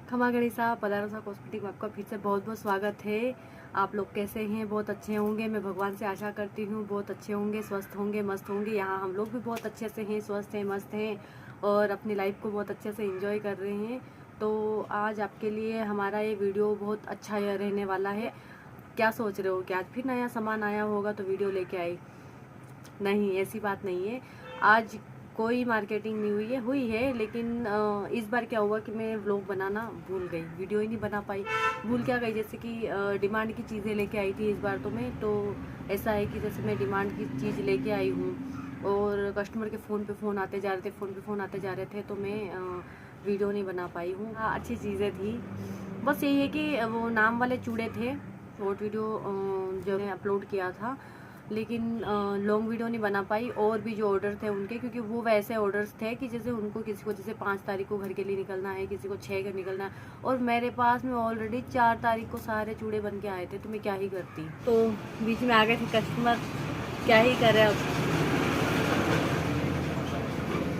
खमा गणिसा पदारोसा कॉस्मेटिक में आपका फिर से बहुत बहुत स्वागत है। आप लोग कैसे हैं? बहुत अच्छे होंगे। मैं भगवान से आशा करती हूँ बहुत अच्छे होंगे, स्वस्थ होंगे, मस्त होंगे। यहाँ हम लोग भी बहुत अच्छे से हैं, स्वस्थ हैं, मस्त हैं और अपनी लाइफ को बहुत अच्छे से एंजॉय कर रहे हैं। तो आज आपके लिए हमारा ये वीडियो बहुत अच्छा रहने वाला है। क्या सोच रहे हो कि आज फिर नया सामान आया होगा तो वीडियो लेके आई? नहीं, ऐसी बात नहीं है। आज कोई मार्केटिंग नहीं हुई है लेकिन इस बार क्या हुआ कि मैं व्लॉग बनाना भूल गई, वीडियो ही नहीं बना पाई। भूल क्या गई, जैसे कि डिमांड की चीज़ें लेके आई थी इस बार तो मैं। तो ऐसा है कि जैसे मैं डिमांड की चीज़ लेके आई हूँ और कस्टमर के फ़ोन पे फ़ोन आते जा रहे थे, फ़ोन पे फ़ोन आते जा रहे थे, तो मैं वीडियो नहीं बना पाई हूँ। हाँ, अच्छी चीज़ें थी। बस यही है कि वो नाम वाले चूड़े थे, शॉर्ट वीडियो जो मैं अपलोड किया था, लेकिन लॉन्ग वीडियो नहीं बना पाई। और भी जो ऑर्डर थे उनके, क्योंकि वो वैसे ऑर्डर्स थे कि जैसे उनको किसी को जैसे 5 तारीख को घर के लिए निकलना है, किसी को 6 को निकलना है, और मेरे पास में ऑलरेडी 4 तारीख को सारे चूड़े बन के आए थे। तो मैं क्या ही करती। तो बीच में आ गए थे कस्टमर, क्या ही कर रहे अब।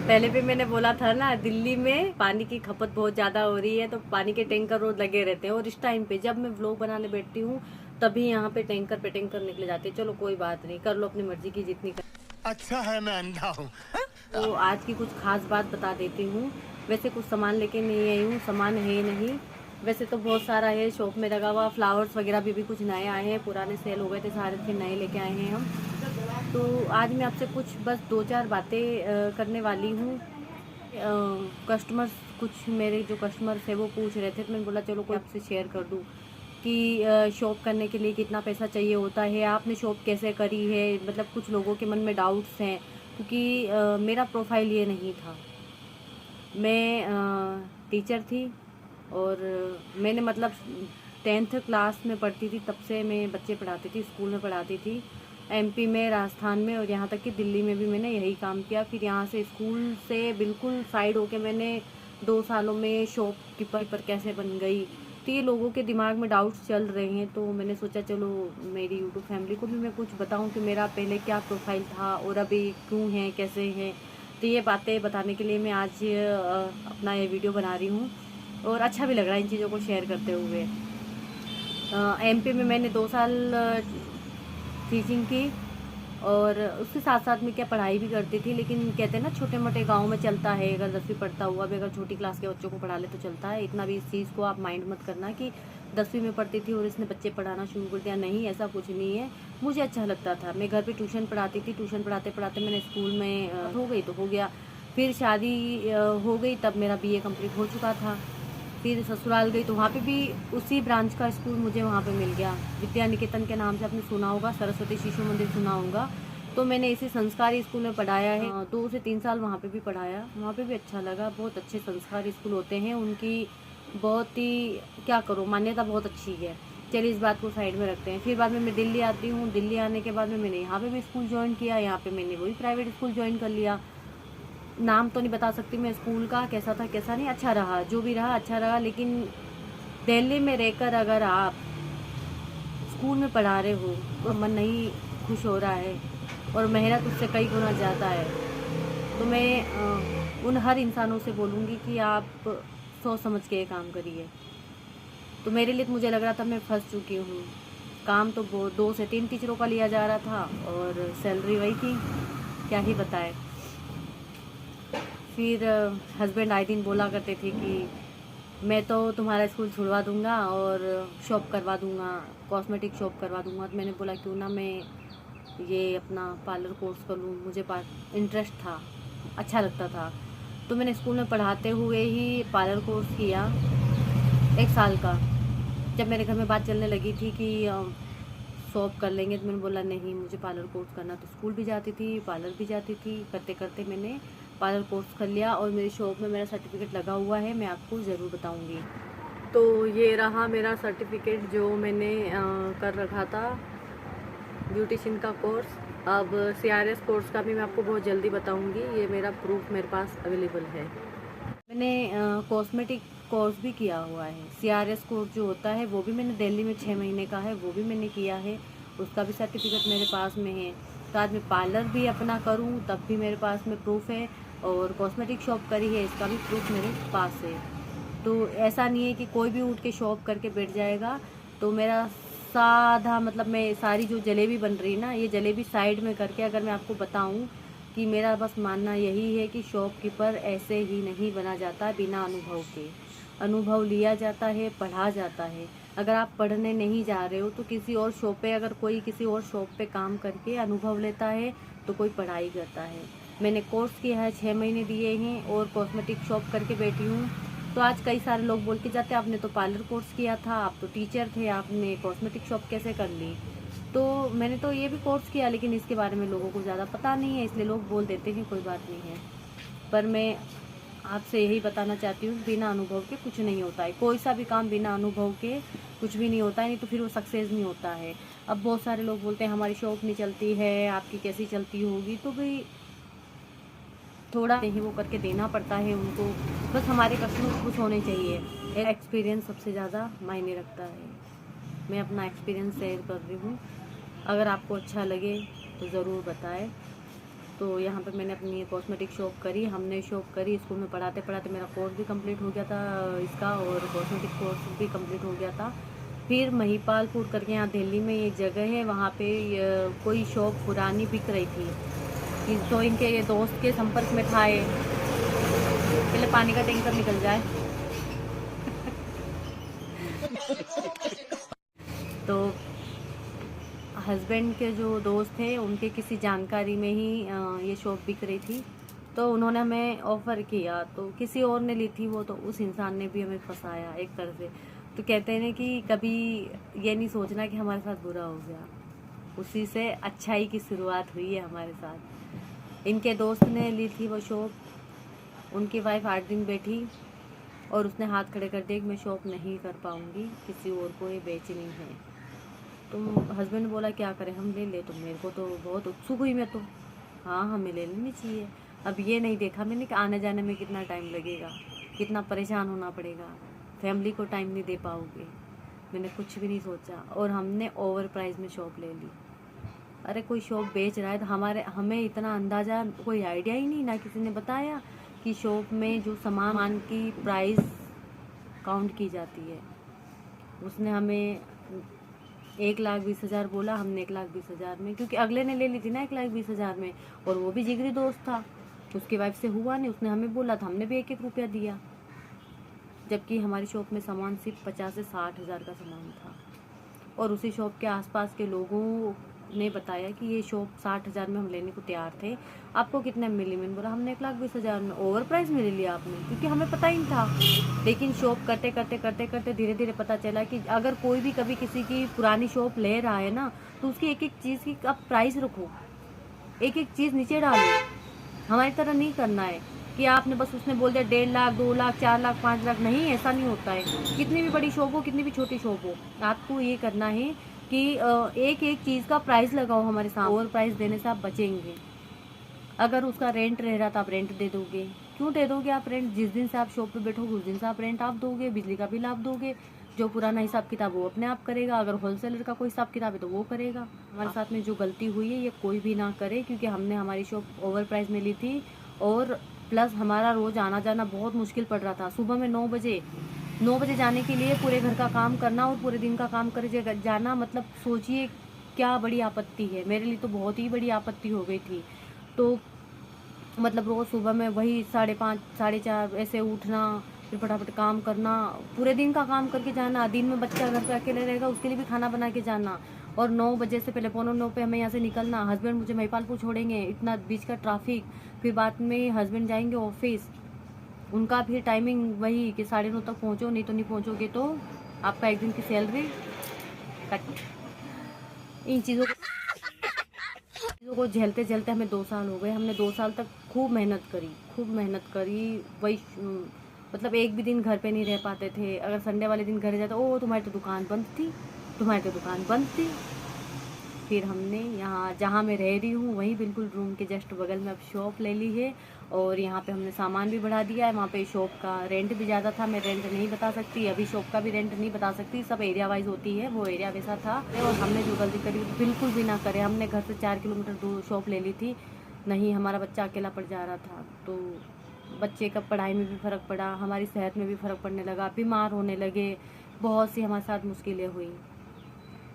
पहले भी मैंने बोला था ना, दिल्ली में पानी की खपत बहुत ज़्यादा हो रही है, तो पानी के टैंकर रोज लगे रहते हैं। और इस टाइम पे जब मैं व्लॉग बनाने बैठती हूँ तभी यहाँ पे टैंकर पे टैंकर निकले जाते हैं। चलो कोई बात नहीं, कर लो अपनी मर्जी की जितनी कर। अच्छा है मैं अंधा हूँ। तो आज की कुछ खास बात बता देती हूँ। वैसे कुछ सामान लेके नहीं आई हूँ, सामान है नहीं। वैसे तो बहुत सारा है शॉप में लगा हुआ, फ्लावर्स वगैरह भी कुछ नए आए हैं, पुराने सेल हो गए थे सारे, फिर नए लेके आए हैं हम। तो आज मैं आपसे कुछ बस 2-4 बातें करने वाली हूँ। कस्टमर्स, कुछ मेरे जो कस्टमर्स थे वो पूछ रहे थे, तो मैंने बोला चलो कोई आपसे शेयर कर दूँ कि शॉप करने के लिए कितना पैसा चाहिए होता है, आपने शॉप कैसे करी है। मतलब कुछ लोगों के मन में डाउट्स हैं, क्योंकि मेरा प्रोफाइल ये नहीं था। मैं टीचर थी और मैंने मतलब 10th क्लास में पढ़ती थी, तब से मैं बच्चे पढ़ाती थी, स्कूल में पढ़ाती थी, एमपी में, राजस्थान में, और यहाँ तक कि दिल्ली में भी मैंने यही काम किया। फिर यहाँ से स्कूल से बिल्कुल साइड होके मैंने 2 सालों में शॉपकीपर पर कैसे बन गई। तो ये लोगों के दिमाग में डाउट्स चल रहे हैं, तो मैंने सोचा चलो मेरी यूट्यूब फैमिली को भी मैं कुछ बताऊं कि मेरा पहले क्या प्रोफाइल था और अभी क्यों है, कैसे है। तो ये बातें बताने के लिए मैं आज अपना ये वीडियो बना रही हूँ और अच्छा भी लग रहा है इन चीज़ों को शेयर करते हुए। एमपी में मैंने 2 साल टीचिंग की और उसके साथ साथ में क्या पढ़ाई भी करती थी। लेकिन कहते हैं ना, छोटे मोटे गांव में चलता है, अगर 10वीं पढ़ता हुआ भी अगर छोटी क्लास के बच्चों को पढ़ा ले तो चलता है। इतना भी इस चीज़ को आप माइंड मत करना कि 10वीं में पढ़ती थी और इसने बच्चे पढ़ाना शुरू कर दिया। नहीं, ऐसा कुछ नहीं है। मुझे अच्छा लगता था, मैं घर पे ट्यूशन पढ़ाती थी, ट्यूशन पढ़ाते पढ़ाते मैंने स्कूल में हो गई तो हो गया। फिर शादी हो गई, तब मेरा BA कंप्लीट हो चुका था। फिर ससुराल गई तो वहाँ पे भी उसी ब्रांच का स्कूल मुझे वहाँ पे मिल गया, विद्या निकेतन के नाम से आपने सुना होगा, सरस्वती शिशु मंदिर सुना होगा। तो मैंने इसी संस्कारी स्कूल में पढ़ाया है, 2 से 3 साल वहाँ पे भी पढ़ाया। वहाँ पे भी अच्छा लगा, बहुत अच्छे संस्कारी स्कूल होते हैं उनकी, बहुत ही क्या करो, मान्यता बहुत अच्छी है। चलिए इस बात को साइड में रखते हैं। फिर बाद में मैं दिल्ली आती हूँ, दिल्ली आने के बाद में मैंने यहाँ पे भी स्कूल ज्वाइन किया, यहाँ पे मैंने वही प्राइवेट स्कूल ज्वाइन कर लिया। नाम तो नहीं बता सकती मैं स्कूल का, कैसा था कैसा नहीं, अच्छा रहा, जो भी रहा अच्छा रहा। लेकिन दिल्ली में रहकर अगर आप स्कूल में पढ़ा रहे हो तो मन नहीं खुश हो रहा है और मेहनत उससे कई गुना ज़्यादा है। तो मैं उन हर इंसानों से बोलूँगी कि आप सोच समझ के ये काम करिए। तो मेरे लिए तो मुझे लग रहा था मैं फंस चुकी हूँ। काम तो 2 से 3 टीचरों का लिया जा रहा था और सैलरी वही थी, क्या ही बताए। फिर हस्बैंड आए दिन बोला करते थे कि मैं तो तुम्हारा स्कूल छुड़वा दूंगा और शॉप करवा दूंगा, कॉस्मेटिक शॉप करवा दूंगा। तो मैंने बोला क्यों ना मैं ये अपना पार्लर कोर्स कर लूँ, मुझे इंटरेस्ट था, अच्छा लगता था। तो मैंने स्कूल में पढ़ाते हुए ही पार्लर कोर्स किया 1 साल का। जब मेरे घर में बात चलने लगी थी कि शॉप कर लेंगे, तो मैंने बोला नहीं, मुझे पार्लर कोर्स करना। तो स्कूल भी जाती थी, पार्लर भी जाती थी, करते करते मैंने पार्लर कोर्स कर लिया और मेरी शॉप में मेरा सर्टिफिकेट लगा हुआ है, मैं आपको ज़रूर बताऊंगी। तो ये रहा मेरा सर्टिफिकेट जो मैंने कर रखा था, ब्यूटिशियन का कोर्स। अब CRS कोर्स का भी मैं आपको बहुत जल्दी बताऊंगी, ये मेरा प्रूफ मेरे पास अवेलेबल है। मैंने कॉस्मेटिक कोर्स भी किया हुआ है। CRS कोर्स जो होता है वो भी मैंने दिल्ली में 6 महीने का है, वो भी मैंने किया है, उसका भी सर्टिफिकेट मेरे पास में है। तो आज मैं पार्लर भी अपना करूं तब भी मेरे पास में प्रूफ है, और कॉस्मेटिक शॉप करी है इसका भी प्रूफ मेरे पास है। तो ऐसा नहीं है कि कोई भी उठ के शॉप करके बैठ जाएगा। तो मेरा साधा मतलब मैं सारी जो जलेबी बन रही है ना, ये जलेबी साइड में करके अगर मैं आपको बताऊं कि मेरा बस मानना यही है कि शॉपकीपर ऐसे ही नहीं बना जाता बिना अनुभव के। अनुभव लिया जाता है, पढ़ा जाता है। अगर आप पढ़ने नहीं जा रहे हो तो किसी और शॉप पे, अगर कोई किसी और शॉप पे काम करके अनुभव लेता है तो कोई पढ़ाई करता है। मैंने कोर्स किया है, 6 महीने दिए हैं और कॉस्मेटिक शॉप करके बैठी हूँ। तो आज कई सारे लोग बोल के जाते आपने तो पार्लर कोर्स किया था, आप तो टीचर थे, आपने कॉस्मेटिक शॉप कैसे कर ली। तो मैंने तो ये भी कोर्स किया, लेकिन इसके बारे में लोगों को ज़्यादा पता नहीं है, इसलिए लोग बोल देते हैं कोई बात नहीं है। पर मैं आपसे यही बताना चाहती हूँ, बिना अनुभव के कुछ नहीं होता है। कोई सा भी काम बिना अनुभव के कुछ भी नहीं होता है, नहीं तो फिर वो सक्सेस नहीं होता है। अब बहुत सारे लोग बोलते हैं हमारी शॉप नहीं चलती है, आपकी कैसी चलती होगी। तो भाई थोड़ा ही वो करके देना पड़ता है उनको। बस हमारे कस्टमर खुश होने चाहिए। एक्सपीरियंस सबसे ज़्यादा मायने रखता है। मैं अपना एक्सपीरियंस शेयर कर रही हूँ, अगर आपको अच्छा लगे तो ज़रूर बताएं। तो यहाँ पे मैंने अपनी कॉस्मेटिक शॉप करी, हमने शॉप करी। स्कूल में पढ़ाते पढ़ाते मेरा कोर्स भी कंप्लीट हो गया था इसका, और कॉस्मेटिक कोर्स भी कंप्लीट हो गया था। फिर महिपालपुर करके यहाँ दिल्ली में एक जगह है, वहाँ पे कोई शॉप पुरानी बिक रही थी। तो इनके ये दोस्त के संपर्क में था ये। पहले पानी का टैंकर निकल जाए। तो हस्बैंड के जो दोस्त थे उनके किसी जानकारी में ही ये शॉप बिक रही थी। तो उन्होंने हमें ऑफ़र किया, तो किसी और ने ली थी वो, तो उस इंसान ने भी हमें फंसाया एक तरह से। तो कहते हैं कि कभी ये नहीं सोचना कि हमारे साथ बुरा हो गया, उसी से अच्छाई की शुरुआत हुई है हमारे साथ। इनके दोस्त ने ली थी वो शॉप, उनकी वाइफ 8 दिन बैठी और उसने हाथ खड़े कर दिए कि मैं शॉप नहीं कर पाऊँगी, किसी और को ये बेचनी है। तो हस्बैंड ने बोला क्या करें, हम ले ले। तो मेरे को तो बहुत उत्सुक हुई मैं तो, हाँ हमें ले लेनी चाहिए। अब ये नहीं देखा मैंने कि आने जाने में कितना टाइम लगेगा, कितना परेशान होना पड़ेगा, फैमिली को टाइम नहीं दे पाओगे। मैंने कुछ भी नहीं सोचा और हमने ओवर प्राइस में शॉप ले ली। अरे कोई शॉप बेच रहा है तो हमें इतना अंदाज़ा, कोई आइडिया ही नहीं, ना किसी ने बताया कि शॉप में जो सामान की प्राइस काउंट की जाती है। उसने हमें 1,20,000 बोला, हमने 1,20,000 में, क्योंकि अगले ने ले ली थी ना 1,20,000 में, और वो भी जिगरी दोस्त था, उसकी वाइफ से हुआ नहीं, उसने हमें बोला था, हमने भी 1-1 रुपया दिया। जबकि हमारी शॉप में सामान सिर्फ 50 से 60 हज़ार का सामान था। और उसी शॉप के आसपास के लोगों ने बताया कि ये शॉप 60 हज़ार में हम लेने को तैयार थे, आपको कितने में मिली। मैंने बोला हमने 1,20,000 में। ओवर प्राइस में ले लिया आपने, क्योंकि हमें पता ही नहीं था। लेकिन शॉप करते करते करते करते धीरे धीरे पता चला कि अगर कोई भी कभी किसी की पुरानी शॉप ले रहा है ना, तो उसकी एक एक चीज़ की आप प्राइस रखो, एक एक चीज़ नीचे डालो। हमारी तरह नहीं करना है कि आपने बस, उसने बोल दिया 1.5 लाख, 2 लाख, 4 लाख, 5 लाख, नहीं, ऐसा नहीं होता है। कितनी भी बड़ी शॉप हो, कितनी भी छोटी शॉप हो, आपको ये करना है कि एक एक चीज़ का प्राइस लगाओ हमारे साथ। ओवर प्राइस देने से आप बचेंगे। अगर उसका रेंट रह रहा तो आप रेंट दे दोगे, क्यों दे दोगे आप रेंट? जिस दिन से आप शॉप पे बैठोगे उस दिन से आप रेंट आप दोगे, बिजली का बिल आप दोगे। जो पुराना हिसाब किताब वो अपने आप करेगा, अगर होलसेलर का कोई हिसाब किताब है तो वो करेगा। हमारे साथ में जो गलती हुई है ये कोई भी ना करे, क्योंकि हमने हमारी शॉप ओवर प्राइस में ली थी, और प्लस हमारा रोज़ आना जाना बहुत मुश्किल पड़ रहा था। सुबह में 9 बजे जाने के लिए पूरे घर का काम करना और पूरे दिन का काम कर जाना, मतलब सोचिए क्या बड़ी आपत्ति है। मेरे लिए तो बहुत ही बड़ी आपत्ति हो गई थी। तो मतलब रोज़ सुबह में वही 5:30 4:30 ऐसे उठना, फिर फटाफट काम करना, पूरे दिन का काम करके जाना। दिन में बच्चा घर पे अकेले रहेगा, उसके लिए भी खाना बना के जाना, और 9 बजे से पहले 8:45 पे हमें यहाँ से निकलना। हस्बैंड मुझे महिपालपुर छोड़ेंगे, इतना बीच का ट्रैफिक, फिर बाद में हस्बैंड जाएंगे ऑफिस, उनका भी टाइमिंग वही कि 9:30 तक पहुँचो, नहीं तो नहीं पहुँचोगे तो आपका एक दिन की सैलरी कट। इन चीज़ों को झेलते झेलते हमें 2 साल हो गए। हमने 2 साल तक खूब मेहनत करी। वही मतलब एक भी दिन घर पे नहीं रह पाते थे। अगर संडे वाले दिन घर जाते, ओ तुम्हारी तो दुकान बंद थी। फिर हमने यहाँ जहाँ मैं रह रही हूँ वहीं बिल्कुल रूम के जस्ट बगल में अब शॉप ले ली है, और यहाँ पे हमने सामान भी बढ़ा दिया है। वहाँ पे शॉप का रेंट भी ज़्यादा था, मैं रेंट नहीं बता सकती, अभी शॉप का भी रेंट नहीं बता सकती, सब एरिया वाइज होती है, वो एरिया वैसा था। और हमने जो गलती करी बिल्कुल भी ना करे। हमने घर से 4 किलोमीटर दूर शॉप ले ली थी, नहीं हमारा बच्चा अकेला पड़ जा रहा था, तो बच्चे का पढ़ाई में भी फ़र्क पड़ा, हमारी सेहत में भी फ़र्क पड़ने लगा, बीमार होने लगे, बहुत सी हमारे साथ मुश्किलें हुई।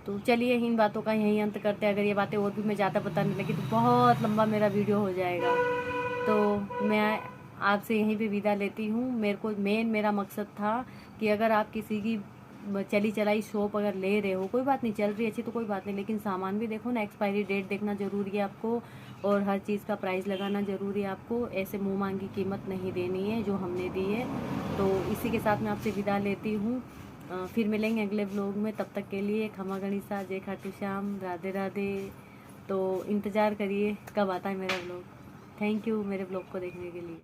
तो चलिए इन बातों का यहीं अंत करते हैं। अगर ये बातें और भी मैं ज़्यादा बताने लगी तो बहुत लंबा मेरा वीडियो हो जाएगा। तो मैं आपसे यहीं पे विदा लेती हूँ। मेरा मकसद था कि अगर आप किसी की चली चलाई शॉप अगर ले रहे हो, कोई बात नहीं, चल रही अच्छी तो कोई बात नहीं, लेकिन सामान भी देखो ना, एक्सपायरी डेट देखना ज़रूरी है आपको, और हर चीज़ का प्राइस लगाना ज़रूरी है आपको। ऐसे मुँह मांगी कीमत नहीं देनी है जो हमने दी है। तो इसी के साथ मैं आपसे विदा लेती हूँ। फिर मिलेंगे अगले व्लॉग में, तब तक के लिए खमा गणिसा, जय खाटू श्याम, राधे राधे। तो इंतज़ार करिए कब आता है मेरा व्लॉग। थैंक यू मेरे व्लॉग को देखने के लिए।